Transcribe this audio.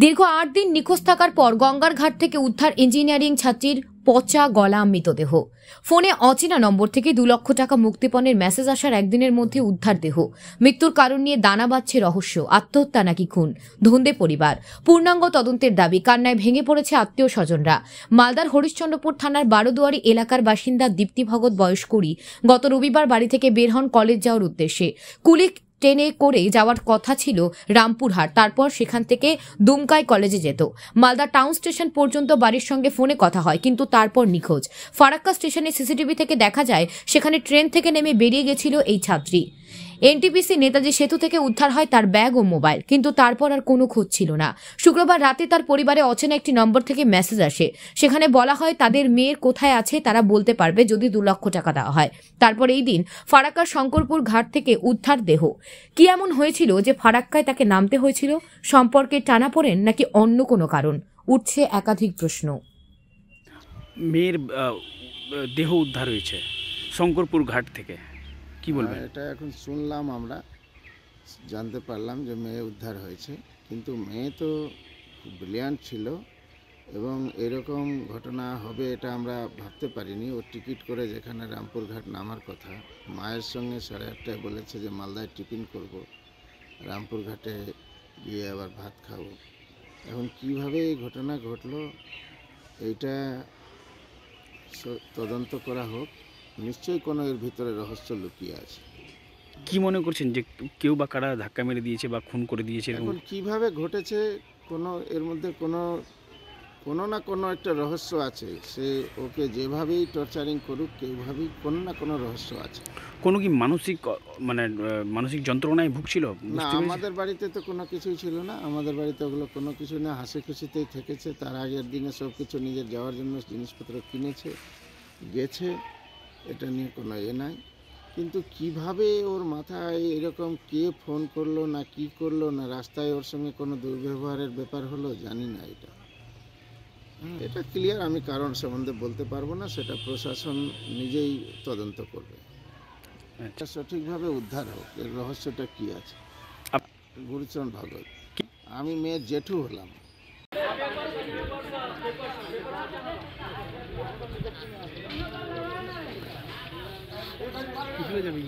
দীর্ঘ ৮ দিন নিখোঁজ থাকার পর গঙ্গার ঘাট থেকে উদ্ধার ইঞ্জিনিয়ারিং ছাত্রীর পচা গলা মৃতদেহ। ফোনে অচেনা নম্বর থেকে 2 লক্ষ টাকা মুক্তিপণের মেসেজ আসার একদিনের মধ্যে উদ্ধার দেহ। মৃত্যুর কারণ নিয়ে দানা বাঁধছে রহস্য। আত্মহত্যা নাকি খুন, ধন্দে পরিবার। পূর্ণাঙ্গ তদন্তের দাবি। কান্নায় ভেঙে পড়েছে আত্মীয় স্বজনরা। মালদার হরিশ্চন্দ্রপুর থানার বারোদুয়ারি এলাকার বাসিন্দা দীপ্তি ভগত বয়স 20 গত রবিবার বাড়ি থেকে বের হন কলেজ যাওয়ার উদ্দেশ্যে। কুলিক ট্রেনে করে যাওয়ার কথা ছিল রামপুরহাট, তারপর সেখান থেকে দুমকাই কলেজে যেত। মালদা টাউন স্টেশন পর্যন্ত বাড়ির সঙ্গে ফোনে কথা হয়, কিন্তু তারপর নিখোঁজ। ফারাক্কা স্টেশনে সিসিটিভি থেকে দেখা যায় সেখানে ট্রেন থেকে নেমে বেরিয়ে গেছিল এই ছাত্রী। এনটিপিসি নেতাজি সেতু থেকে উদ্ধার হয় তার ব্যাগ ও মোবাইল, কিন্তু তারপর আর কোনো খোঁজ ছিল না। শুক্রবার রাতে তার পরিবারে অচেনা একটি নম্বর থেকে মেসেজ আসে। সেখানে বলা হয় তাদের মেয়ের কোথায় আছে তারা বলতে পারবে যদি 2 লক্ষ টাকা দেওয়া হয়। তারপর এই দিন ফারাক্কার শঙ্করপুর ঘাট থেকে উদ্ধার দেহ। কি এমন হয়েছিল যে ফারাক্কায় তাকে নামতে হয়েছিল? সম্পর্কে টানাপোড়েন নাকি অন্য কোনো কারণ? উঠছে একাধিক প্রশ্ন। মেয়ের দেহ উদ্ধার হয়েছে শঙ্করপুর ঘাট থেকে, কি বলবেন? এটা এখন শুনলাম, আমরা জানতে পারলাম যে মেয়ে উদ্ধার হয়েছে, কিন্তু মেয়ে তো ব্রিলিয়ান্ট ছিল এবং এরকম ঘটনা হবে এটা আমরা ভাবতে পারিনি। ও টিকিট করে যেখানে রামপুরঘাট নামার কথা, মায়ের সঙ্গে 8:30টায় বলেছে যে মালদায় টিফিন করব, রামপুরঘাটে গিয়ে আবার ভাত খাবো। এখন কিভাবে এই ঘটনা ঘটলো এইটা তদন্ত করা হোক। নিশ্চয়ই কোনো এর ভিতরে রহস্য লুকিয়ে আছে। কি মনে করছেন যে কেউ বা কারা ধাক্কা মেরে দিয়েছে বা খুন করে দিয়েছে? এখন কিভাবে ঘটেছে, কোনো এর মধ্যে কোনো না কোনো একটা রহস্য আছে। সে ওকে যেভাবেই টর্চারিং করুক, কেউভাবেই কোনো না কোনো রহস্য আছে। কোনো কি মানসিক যন্ত্রণায় ভুগছিল? না, আমাদের বাড়িতে তো কোনো কিছুই ছিল না। আমাদের বাড়িতে ওগুলো কোনো কিছু না, হাসি খুশিতেই থেকেছে। তার আগের দিনে সব কিছু নিজের যাওয়ার জন্য জিনিসপত্র কিনেছে, গেছে, এটা নিয়ে কোনো নাই। কিন্তু কিভাবে ওর মাথায় এরকম কে ফোন করলো না কি করলো, না রাস্তায় ওর সঙ্গে কোনো দুর্ব্যবহারের ব্যাপার হলো, জানি না। এটা ক্লিয়ার, আমি কারণ সম্বন্ধে বলতে পারবো না, সেটা প্রশাসন নিজেই তদন্ত করবে। এটা সঠিকভাবে উদ্ধার হোক, এর রহস্যটা কি আছে। গুরুচরণ ভগত, আমি মেয়ের জেঠু হলাম। যাবে